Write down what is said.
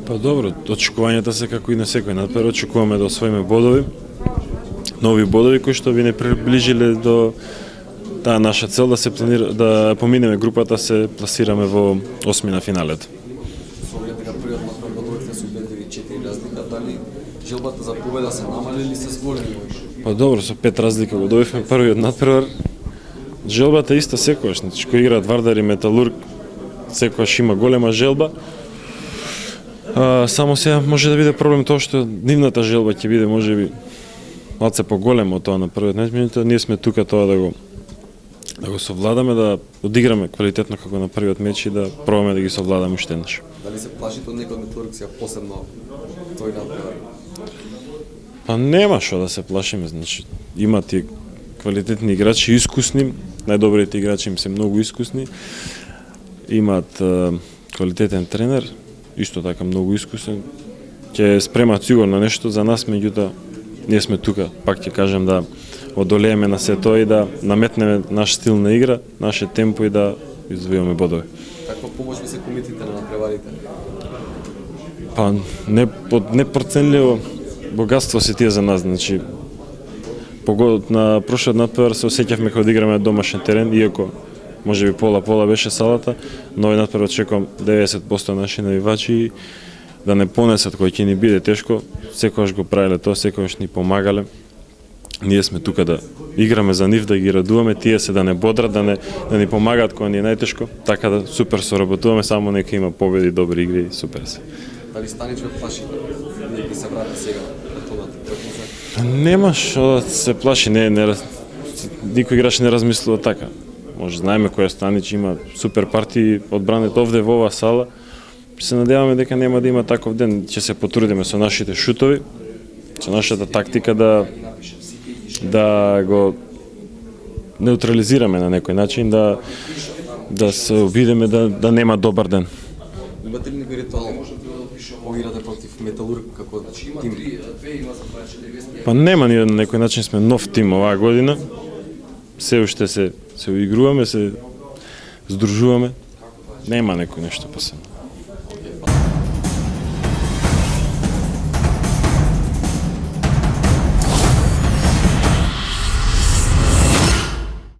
Па добро, очекувањата се како и на секој надпревар, очекуваме да освоиме бодови, нови бодови кои што би не приближиле до таа наша цел да се планира да поминеме групата, се пласираме во осми на финалето. Со оглед дека првиот надпревар бодовите се убедливи 4 разлика, дали желбата за победа се намали или се зголеми? Па добро, со 5 разлика го добивме првиот надпревар. Желбата е иста секогаш, значи кој играат Вардар и Металург, секогаш има голема желба. Само сега може да биде проблем тоа што нивната желба ќе биде можеби малце поголема од тоа на првиот најминута. Ние сме тука тоа да го совладаме, да одиграме квалитетно како на првиот меч и да пробаме да ги совладаме уште еднаш. Дали се плашите од некој Металург сега посебно тој надпревар? Па нема што да се плашиме, значи имат и квалитетни играчи, искусни, најдобрите играчи им се многу искусни. Имаат квалитетен тренер, исто така многу искусен. Ќе спремат сигурно нешто за нас, меѓутоа ние сме тука, пак ќе кажем, да одолееме на се тоа и да наметнеме наш стил на игра, наше темпо и да извојуваме бодови. Каква помош ви се комитите на надпреварите? Па непроценливо богатство се тие за нас, значи на прошлиот надпревар се осеќавме кога играме домашен терен, иако можеби пола беше салата, но овој надпревар очекувам 90% наши навивачи да не понесат кој ќе ни биде тешко, секогаш го правеле тоа, секогаш ни помагале. Ние сме тука да играме за нив, да ги радуваме, тие се да не бодрат, да ни помагаат кога ни е најтешко, така да супер соработуваме, само нека има победи, добри игри, супер се. Дали Станич ве плаши да ги се врати сега на тоа тркица? Нема што да се плаши, никој играч не размислува така. Може знаеме кој Станич има супер партии одбранет овде во оваа сала. Се надеваме дека нема да има таков ден, ќе се потрудиме со нашите шутови, со нашата тактика да го неутрализираме на некој начин, да се обидеме да нема добар ден. Имате ли некој ритуал кога играте против Металург како тим? Па нема, ние на некој начин сме нов тим оваа година. Се уште се уигруваме, се здружуваме. Нема некој нешто посебно.